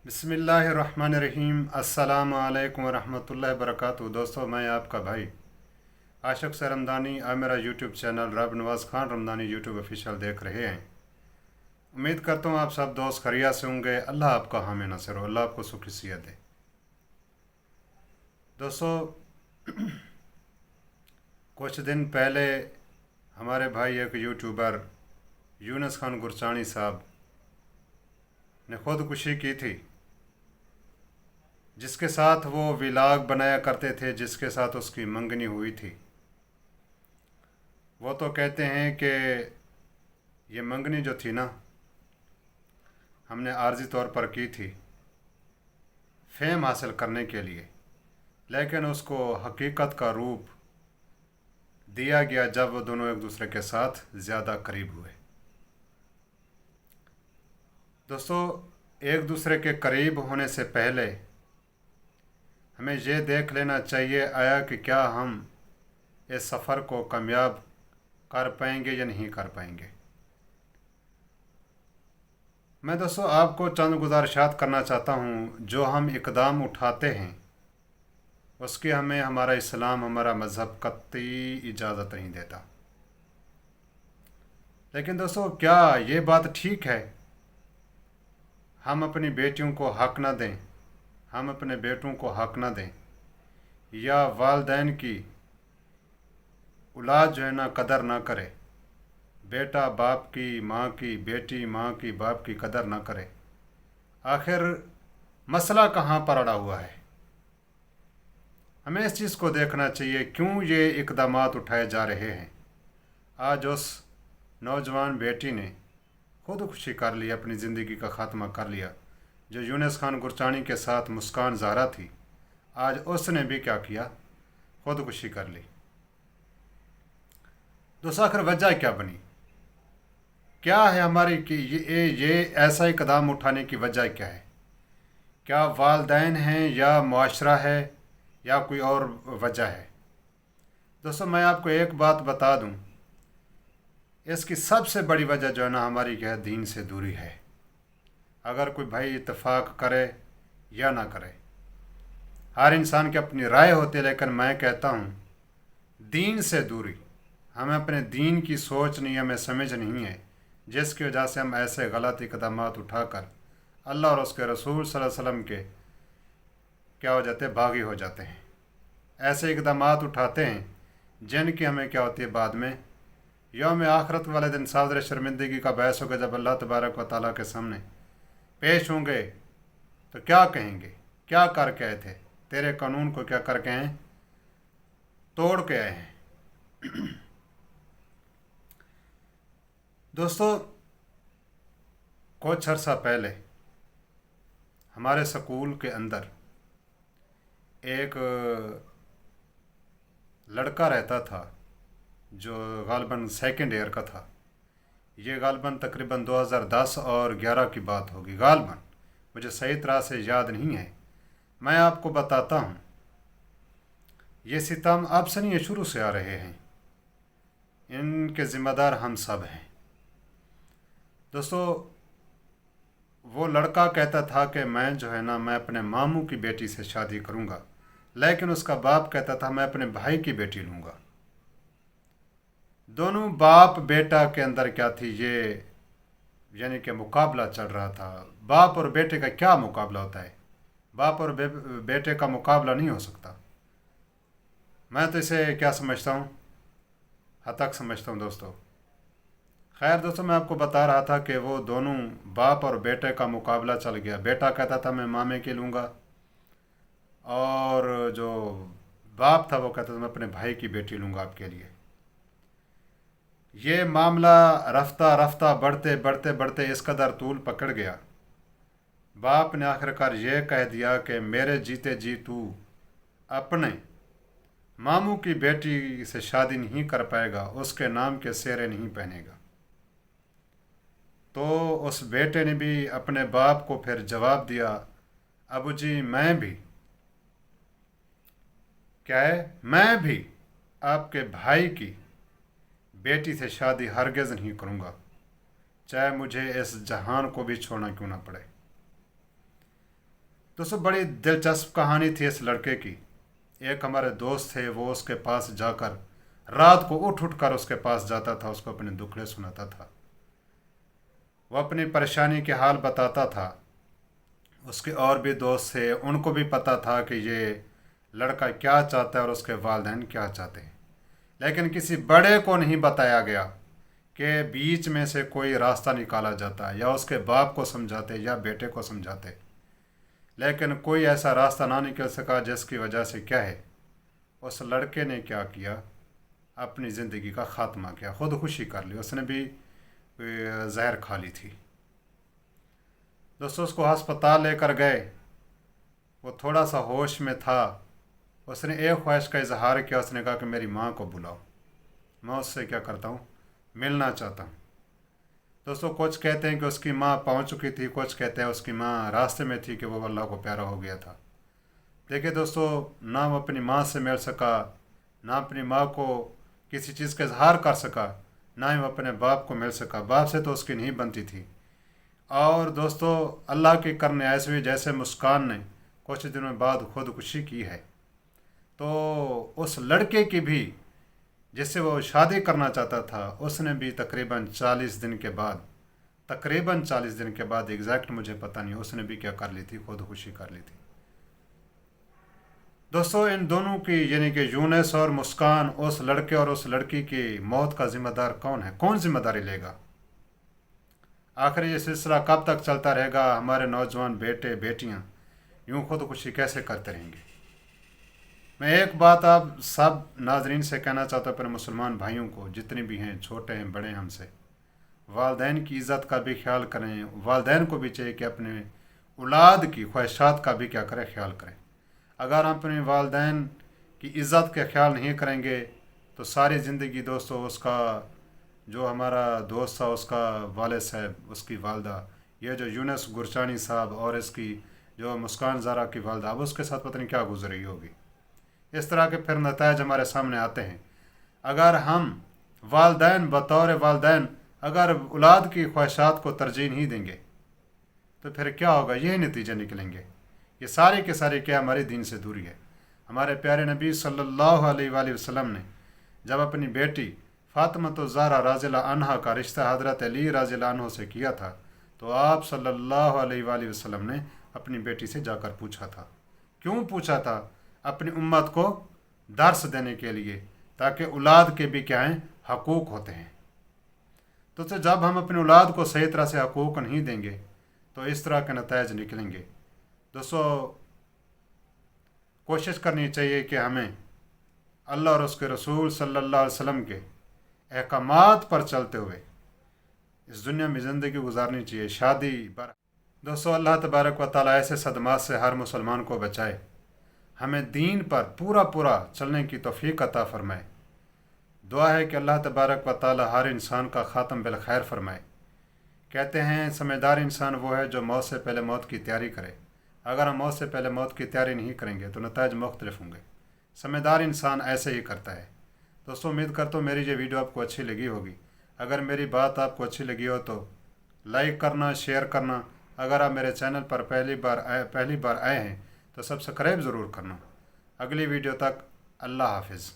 बिस्मिल्लाहिर्रहमानिर्रहीम। अस्सलामु अलैकुम वरहमतुल्लाहि वबरकातुहू। दोस्तों, मैं आपका भाई आशिक से रमदानी। आप मेरा यूट्यूब चैनल रब नवाज़ खान रमदानी यूट्यूब ऑफिशियल देख रहे हैं। उम्मीद करता हूँ आप सब दोस्त खैरियत से होंगे। अल्लाह आपका हामी नसर हो, अल्लाह आपको सुखी सेहत दे। दोस्तों, कुछ दिन पहले हमारे भाई एक यूट्यूबर यूनुस खान गुरचानी साहब ने खुदकुशी की थी, जिसके साथ वो व्लॉग बनाया करते थे, जिसके साथ उसकी मंगनी हुई थी। वो तो कहते हैं कि ये मंगनी जो थी ना, हमने आर्जी तौर पर की थी फेम हासिल करने के लिए, लेकिन उसको हकीकत का रूप दिया गया जब वो दोनों एक दूसरे के साथ ज़्यादा करीब हुए। दोस्तों, एक दूसरे के करीब होने से पहले हमें ये देख लेना चाहिए आया कि क्या हम इस सफ़र को कामयाब कर पाएंगे या नहीं कर पाएंगे। मैं दोस्तों आपको चंद गुजारिशात करना चाहता हूँ। जो हम इकदाम उठाते हैं उसकी हमें हमारा इस्लाम, हमारा मज़हब कतई इजाज़त नहीं देता। लेकिन दोस्तों, क्या ये बात ठीक है हम अपनी बेटियों को हक़ न दें, हम अपने बेटों को हक़ न दें, या वालदैन की औलाद जो है ना कदर ना करे, बेटा बाप की, माँ की, बेटी माँ की, बाप की कदर ना करे। आखिर मसला कहाँ पर अड़ा हुआ है? हमें इस चीज़ को देखना चाहिए, क्यों ये इकदामात उठाए जा रहे हैं। आज उस नौजवान बेटी ने खुदकुशी कर ली, अपनी ज़िंदगी का ख़ात्मा कर लिया। जो यूनुस खान गुरचानी के साथ मुस्कान ज़हरा थी, आज उसने भी क्या किया? खुदकुशी कर ली। दोस्तों, आखिर वजह क्या बनी? क्या है हमारी कि ये ऐसा इकदाम उठाने की वजह क्या है? क्या वालदैन हैं, या मुआशरा है, या कोई और वजह है? दोस्तों, मैं आपको एक बात बता दूं, इसकी सबसे बड़ी वजह जो है ना हमारी क्या है? दीन से दूरी है। अगर कोई भाई इत्तेफाक करे या ना करे, हर इंसान की अपनी राय होती है, लेकिन मैं कहता हूँ दीन से दूरी। हमें अपने दीन की सोच नहीं, हमें समझ नहीं है, जिसकी वजह से हम ऐसे गलत इकदाम उठाकर अल्लाह और उसके रसूल सल्लल्लाहु अलैहि वसल्लम के क्या हो जाते हैं? बागी हो जाते हैं। ऐसे इकदाम उठाते हैं जिनकी हमें क्या होती है? बाद में यौम आखरत वाले दिन सादर शर्मिंदगी का बहस होगा। जब अल्लाह तबारक व तआला के सामने पेश होंगे तो क्या कहेंगे? क्या करके आए थे? तेरे कानून को क्या करके आए? तोड़ के आए हैं। दोस्तों, कुछ अर्सा पहले हमारे स्कूल के अंदर एक लड़का रहता था जो गालबन सेकंड ईयर का था। ये गालबन तकरीबन 2010 और 11 की बात होगी, गालबन मुझे सही तरह से याद नहीं है। मैं आपको बताता हूँ, ये सितम अब से नहीं, शुरू से आ रहे हैं। इनके ज़िम्मेदार हम सब हैं। दोस्तों, वो लड़का कहता था कि मैं जो है ना, मैं अपने मामू की बेटी से शादी करूँगा, लेकिन उसका बाप कहता था मैं अपने भाई की बेटी लूँगा। दोनों बाप बेटा के अंदर क्या थी? ये यानी कि मुकाबला चल रहा था। बाप और बेटे का क्या मुकाबला होता है? बाप और बेटे का मुकाबला नहीं हो सकता। मैं तो इसे क्या समझता हूँ? हतक समझता हूँ दोस्तों। खैर दोस्तों, मैं आपको बता रहा था कि वो दोनों बाप और बेटे का मुकाबला चल गया। बेटा कहता था मैं मामे की लूँगा, और जो बाप था वो कहता था मैं अपने भाई की बेटी लूँगा आपके लिए। ये मामला रफ्ता रफ्ता बढ़ते बढ़ते बढ़ते इस कदर तूल पकड़ गया, बाप ने आखिरकार ये कह दिया कि मेरे जीते जी तू अपने मामू की बेटी से शादी नहीं कर पाएगा, उसके नाम के सेहरे नहीं पहनेगा। तो उस बेटे ने भी अपने बाप को फिर जवाब दिया, अबू जी मैं भी क्या है, मैं भी आपके भाई की बेटी से शादी हरगिज़ नहीं करूँगा, चाहे मुझे इस जहान को भी छोड़ना क्यों ना पड़े। दोस्तों बड़ी दिलचस्प कहानी थी इस लड़के की। एक हमारे दोस्त थे, वो उसके पास जाकर रात को उठ उठ कर उसके पास जाता था, उसको अपने दुखड़े सुनाता था, वो अपनी परेशानी के हाल बताता था। उसके और भी दोस्त थे, उनको भी पता था कि ये लड़का क्या चाहता है और उसके वालिदैन क्या चाहते हैं, लेकिन किसी बड़े को नहीं बताया गया कि बीच में से कोई रास्ता निकाला जाता या उसके बाप को समझाते या बेटे को समझाते। लेकिन कोई ऐसा रास्ता ना निकल सका, जिसकी वजह से क्या है, उस लड़के ने क्या किया, अपनी ज़िंदगी का ख़ात्मा किया, ख़ुदकुशी कर ली। उसने भी जहर खा ली थी। दोस्तों उसको अस्पताल लेकर गए, वो थोड़ा सा होश में था। उसने एक ख्वाहिश का इजहार किया, उसने कहा कि मेरी माँ को बुलाओ, मैं उससे क्या करता हूँ, मिलना चाहता हूँ। दोस्तों कुछ कहते हैं कि उसकी माँ पहुँच चुकी थी, कुछ कहते हैं उसकी माँ रास्ते में थी कि वो अल्लाह को प्यारा हो गया था। देखिए दोस्तों, ना वो अपनी माँ से मिल सका, ना अपनी माँ को किसी चीज़ का इजहार कर सका, ना ही वो अपने बाप को मिल सका। बाप से तो उसकी नहीं बनती थी। और दोस्तों अल्लाह के करने ऐसे हुई जैसे मुस्कान ने कुछ दिनों बाद खुदकुशी की है। तो उस लड़के की भी, जिससे वो शादी करना चाहता था, उसने भी तकरीबन 40 दिन के बाद, तकरीबन 40 दिन के बाद, एग्जैक्ट मुझे पता नहीं, उसने भी क्या कर ली थी, खुदकुशी कर ली थी। दोस्तों इन दोनों की, यानी कि यूनुस और मुस्कान, उस लड़के और उस लड़की की मौत का जिम्मेदार कौन है, कौन जिम्मेदारी लेगा? आखिर ये सिलसिला कब तक चलता रहेगा? हमारे नौजवान बेटे बेटियां यूं खुदकुशी कैसे करते रहेंगे? मैं एक बात आप सब नाजरीन से कहना चाहता हूँ, अपने मुसलमान भाइयों को, जितने भी हैं, छोटे हैं बड़े हैं, हमसे वालदैन की इज़्ज़त का भी ख्याल करें। वालदैन को भी चाहिए कि अपने औलाद की ख्वाहिशात का भी क्या करें, ख्याल करें। अगर हम अपने वालदैन की इज़्ज़त का ख्याल नहीं करेंगे तो सारी ज़िंदगी दोस्तों, उसका जो हमारा दोस्त था, उसका वालिद साहब, उसकी वालदा, ये जो यूनुस गुरचानी साहब और इसकी जो मुस्कान ज़ारा की वालदा, अब उसके साथ पता नहीं क्या गुजर रही होगी। इस तरह के फिर नतायज हमारे सामने आते हैं। अगर हम वालदैन, बतौर वालदैन, अगर औलाद की ख्वाहिशात को तरजीह नहीं देंगे तो फिर क्या होगा, यही नतीजे निकलेंगे। ये सारी के सारी क्या, हमारे दीन से दूरी है। हमारे प्यारे नबी सल्लल्लाहु अलैहि वसल्लम ने जब अपनी बेटी फातिमा ज़हरा रज़ियल्लाहु अन्हा का रिश्ता हज़रत अली रज़ियल्लाहु अन्हु से किया था, तो आप सल्लल्लाहु अलैहि वसल्लम ने अपनी बेटी से जाकर पूछा था। क्यों पूछा था? अपनी उम्मत को दर्स देने के लिए, ताकि औलाद के भी क्या हैं, हकूक़ होते हैं। तो जब हम अपनी औलाद को सही तरह से हकूक़ नहीं देंगे तो इस तरह के नतायज निकलेंगे। दोस्तों कोशिश करनी चाहिए कि हमें अल्लाह और उसके रसूल सल्लल्लाहु अलैहि वसल्लम के अहकामात पर चलते हुए इस दुनिया में ज़िंदगी गुजारनी चाहिए। शादी बर दोस्तों, अल्लाह तबारक व तआला ऐसे सदमात से हर मुसलमान को बचाए, हमें दीन पर पूरा पूरा चलने की तौफीक अता फरमाए। दुआ है कि अल्लाह तबारक व तआला हर इंसान का ख़ात्म बिल खैर फरमाए। कहते हैं समझदार इंसान वो है जो मौत से पहले मौत की तैयारी करे। अगर हम मौत से पहले मौत की तैयारी नहीं करेंगे तो नताइज मुख्तलिफ होंगे। समझदार इंसान ऐसे ही करता है। दोस्तों उम्मीद करता हूँ मेरी ये वीडियो आपको अच्छी लगी होगी। अगर मेरी बात आपको अच्छी लगी हो तो लाइक करना, शेयर करना। अगर आप मेरे चैनल पर पहली बार आए हैं तो सब्सक्राइब ज़रूर करना। अगली वीडियो तक अल्लाह हाफिज़।